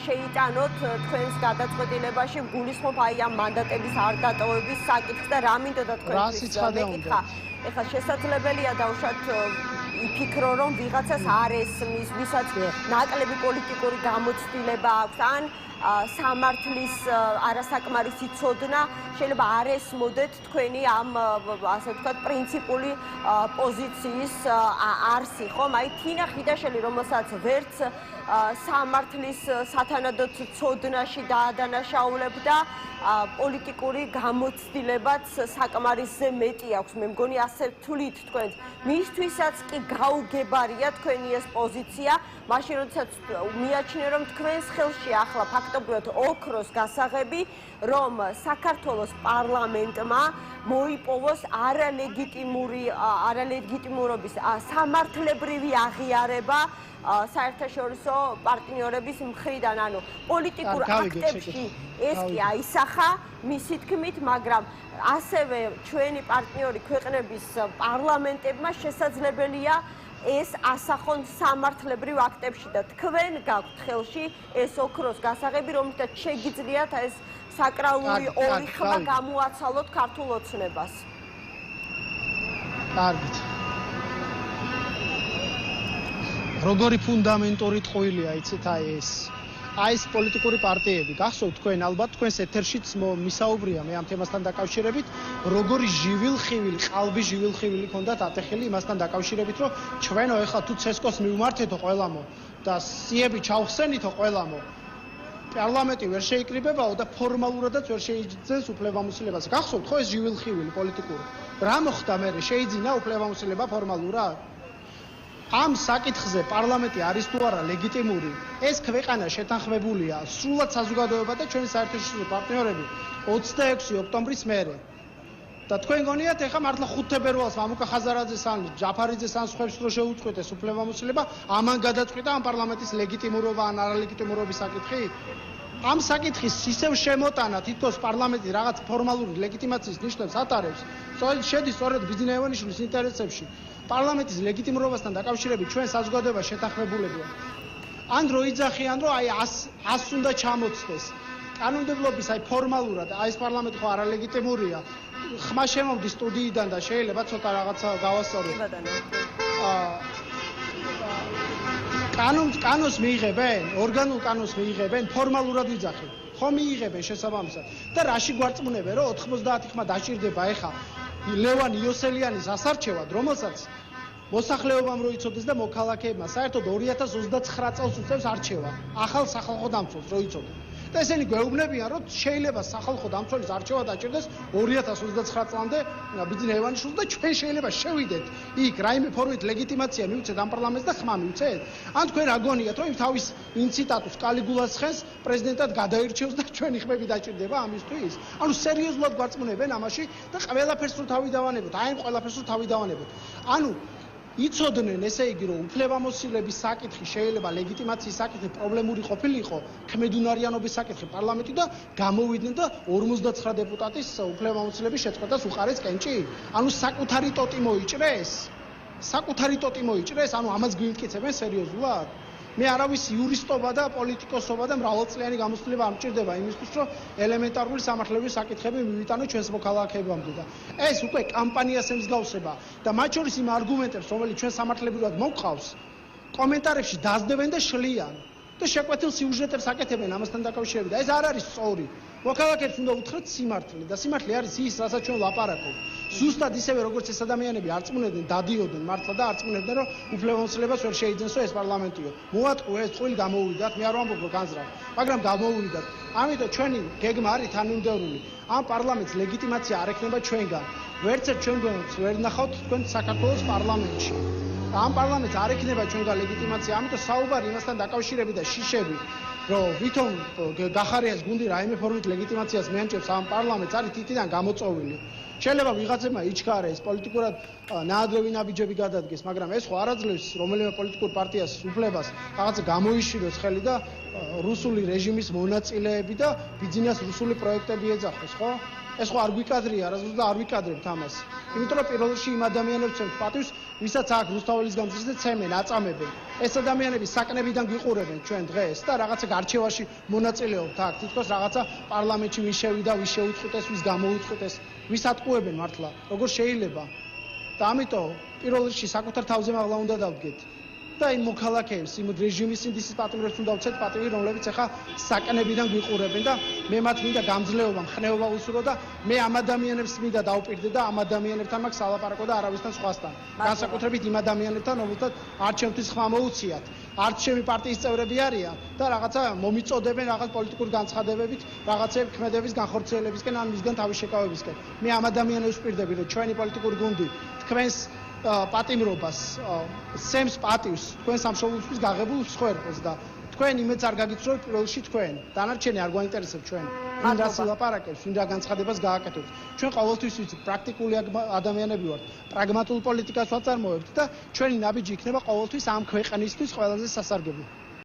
შეიტანოთ თქვენს გადაწყვეტილებაში გულისხმობ აი ამ მანდატების არ დატოვების საკითხს და რა მინდოდა თქვენთვის მეკითხა. ეხლა შესაძლებელია დავუშვათ იფიქრო რომ ვიღაცას არ ესმის, ვისაც ნაკლები პოლიტიკური გამოცდილება აქვს ან სამართლის არასაკმარისი ცოდნა შეიძლება არ ესმოდეთ თქვენი ამ ასე ვთქვათ პრინციპული პოზიციის არსი, ხომ? აი თინა ხიდაშელი, რომელსაც ვერც სამართლის სათანადო ცოდნაში დაადანაშაულებდა პოლიტიკური გამოცდილებაც საკმარისზე მეტი აქვს. მე მგონი ასე ვთვლით თქვენ. მისთვისაც კი გაუგებარია თქვენი ეს პოზიცია, მაშინ როდესაც მიაჩნია რომ თქვენს ხელში ახლა ფაქტობრივად ოქროს გასაღები, რომ საქართველოს პარლამენტმა მოიპოვოს არალეგიტიმურობის სამართლებრივი აღიარება საერთაშორისო პარტნიორების მხრიდან, ანუ პოლიტიკურ აქტებში ეს კი აისახა მისი თქმით, მაგრამ ასევე ჩვენი პარტნიორი ქვეყნების პარლამენტებმა შესაძლებელია ეს ასახონ სამართლებრივ აქტებში და თქვენ გაქვთ ხელში ეს ოქროს გასაღები, რომელთაც შეგიძლიათ ეს საკრალური ორი ხმა გამოაცალოთ ქართულ ოცნებას. კარგით. როგორი ფუნდამენტური ტყუილია, იცით, აი ეს პოლიტიკური პარტიები, გახსოვთ თქვენ, ალბათ თქვენს ეთერშიც მისაუბრია მე ამ თემასთან დაკავშირებით, როგორი ჟივილხივილი, ყალბი ჟივილხივილი ქონდათ ატეხილი იმასთან დაკავშირებით, რომ ჩვენო ეხლა თუ ცესკოს მივმართეთო ყველამო და სიები ჩავხსენითო ყველამო, პარლამენტი ვერ შეიკრიბებაო და ფორმალურადაც ვერ შეიძენს უფლებამოსილებას. გახსოვთ ხო ეს ჟივილხივილი პოლიტიკური? რა მოხდა მერე? შეიძინა უფლებამოსილება ფორმალურად? ამ საკითხზე პარლამენტი არის თუ არა ლეგიტიმური, ეს ქვეყანა შეთანხმებულია სრულად საზოგადოება და ჩვენი საერთაშორისო პარტნიორები 26 ოქტომბრის მერე. და თქვენ გონიათ ეხლა მართლა 5 თებერვალს მამუკა ხაზარაძეს ან ჯაფარიძეს ან სხვებს რო შეუწყვეტეს უფლებამოსილება, ამან გადაწყვიტა ამ პარლამენტის ლეგიტიმურობა ან არალეგიტიმურობის საკითხი? ამ საკითხის ისევ შემოტანა თითქოს პარლამენტი რაღაც ფორმალური ლეგიტიმაციის ნიშნებს ატარებს, შედის სწორედ ბიძინა ივანიშვილის ინტერესებში. პარლამენტის ლეგიტიმურობასთან დაკავშირებით ჩვენ საზოგადოება შეთანხმებულებია. ან რო იძახიან, რომ აი 100 უნდა ჩამოწდეს. კანონმდებლობის აი ფორმალურად აი ეს პარლამენტი ხო არალეგიტიმურია. ხმა შემოვდი სტუდიიდან და შეიძლება ცოტა რაღაცა გავასწოროთ. კანონს მიიღებენ, ორგანულ კანონს მიიღებენ, ფორმალურად ვიძახი. ხო მიიღებენ შესაბამისად. და რაში გვარწმუნებენ, რომ 90 ხმა დაჭირდება ეხა ლევან იოსელიანის ასარჩევად, რომელსაც მოსახლეობამ რო იცოდეს და მოქალაქეებმა საერთოდ 2029 წელს უწევს არჩევა. ახალ სახალხო დამცველს რო იცოდნენ. და ესენი გვეუბნებიან, რომ შეიძლება სახალხო დამცველის არჩევა დაჭირდეს 2029 წლამდე ბიძინა ივანიშვილს და ჩვენ შეიძლება შევიდეთ იქ რაიმე ფორმით ლეგიტიმაცია მივცეთ ამ პარლამენტს და ხმა მივცეთ. ან თქვენ რა გონიათ, რომ თავის ინციტატუს კალიგულას ხენს პრეზიდენტად გადაირჩევს და ჩვენი ხმები დაჭირდება ამისთვის? ანუ სერიოზულად გვარწმუნებენ ამაში და ყველაფერს რო თავი დავანებოთ, აი ამ ყველაფერს რო თავი დავანებოთ. ანუ იცოდნენ ესე იგი რომ უფლებამოსილების საკითხი შეიძლება ლეგიტიმაციის საკითხი პრობლემური ყოფილიყო, ქმედუნარიანობის საკითხი პარლამენტი და გამოვიდნენ და 59 დეპუტატის უფლებამოსილების შეწყვეტას უყარეს კენჭი. ანუ საკუთარი ტოტი მოიჭრეს, ანუ ამას გვიმტკიცებენ სერიოზულად? მე არავის იურისტობა და პოლიტიკოსობა და მრავალწლიანი გამოცდილება არ მჭირდება იმისთვის, რომ ელემენტარული სამართლებრივი საკითხები მივიტანოთ ჩვენს მოქალაქეებამდე და ეს უკვე კამპანიას ემსგავსება და მათ შორის იმ არგუმენტებს, რომელიც ჩვენ სამართლებრივად მოგყავს, კომენტარებში დაძდებენ და შლიან და შეკვეთილ სიუჟეტებს აკეთებენ ამასთან დაკავშირებით და ეს არ არის სწორი. მოქალაქეებს უნდა უთხრათ სიმართლე და სიმართლე არის ის, რასაც ჩვენ ვლაპარაკობთ. ზუსტად ისევე როგორც ეს ადამიანები არწმუნებდნენ, დადიოდნენ მართლა და არწმუნებდნენ, რომ უფლებამოსილებას ვერ შეიძენსო ეს პარლამენტიო. მოატყუე ეს წყვილი გამოვიდათ, მე არ ვამბობ განზრახ, მაგრამ გამოვიდათ. ამიტომ ჩვენი გეგმა არის თანმიმდევრული. ამ პარლამენტს ლეგიტიმაცია არ ექნება ჩვენგან. ვერცერთ ჩვენ ვერ ნახავთ თქვენ საქართველოს პარლამენტში. ამ პარლამენტს არ ექნება ჩვენგან ლეგიტიმაცია, ამიტომ საუბარი იმასთან დაკავშირებით და შიშები, რომ ვითომ გახარიას გუნდი რაიმე ფორმით ლეგიტიმაციას მეანჭებს ამ პარლამენტს არის თითიდან გამოწოვილი. შეიძლება ვიღაცებმა იჩქარეს, პოლიტიკურად ნაადრევი ნაბიჯები გადადგეს, მაგრამ ეს ხო არ აძლევს რომელიმე პოლიტიკურ პარტიას უფლებას რაღაცა გამოიშვიროს ხელი და რუსული რეჟიმის მონაწილეები და ბიძინას რუსული პროექტები ეძახოს, ხო? ეს ხო არ გვიკადრია, არასდროს და არ ვიკადრებთ ამას. იმიტომ რომ პირველ რიგში იმ ადამიანებს ვცემთ პატივს, ვისაც აქ რუსთაველის გამზირზე ცემენ, აწამებენ. ეს ადამიანები საკნებიდან გიყურებენ ჩვენ დღეს და რაღაცა გარჩევაში მონაწილეობთ აქ. თითქოს რაღაცა პარლამენტში ვის შევიდა, ვის შეუწყვეტეს, ვის გამოუწყვეტეს, ვის ატყუებენ მართლა. როგორ შეიძლება? და ამიტომ პირველ რიგში საკუთარ თავზე მაღლა უნდა დავდგეთ. და იმ მოქალაქეებს, იმ რეჟიმის ინდისის პატრიოტებს უნდა ვცეთ პატივი, რომლებიც ახლა საკნებიდან გვიყურებენ და მე მათ მინდა გამძლეობა, მხნეობა უსურო და მე ამ ადამიანებს მინდა დავპირდე და ამ ადამიანებთან მაქვს სალაპარაკო და არავისთან სხვასთან. განსაკუთრებით იმ ადამიანებთან, რომელთაც არჩევნთვის ხმა მოუციათ. არც ჩემი პარტიის წევრები არიან და რაღაცა მომიწოდებენ რაღაც პოლიტიკური განცხადებებით, რაღაცეების ქმედების განხორციელებისკენ ან მისგან თავის შეკავებისკენ. მე ამ ადამიანებს ვპირდები, რომ ჩვენი პოლიტიკური გუნდი თქვენს პატიმრობას სემს პატივს თქვენ სამშობლოსთვის გაღებულ მსხვერპლს და თქვენ იმედს არ გაგიცნობთ პირველში თქვენ დანარჩენი არ გვაინტერესებს ჩვენ ვინ რას ილაპარაკებს ვინ რა განცხადებას გააკეთებს ჩვენ ყოველთვის ვიცით პრაქტიკული ადამიანები ვართ პრაგმატულ პოლიტიკას ვაწარმოებთ და ჩვენი ნაბიჯი იქნება ყოველთვის ამ ქვეყნისთვის ყველაზე სასარგებლო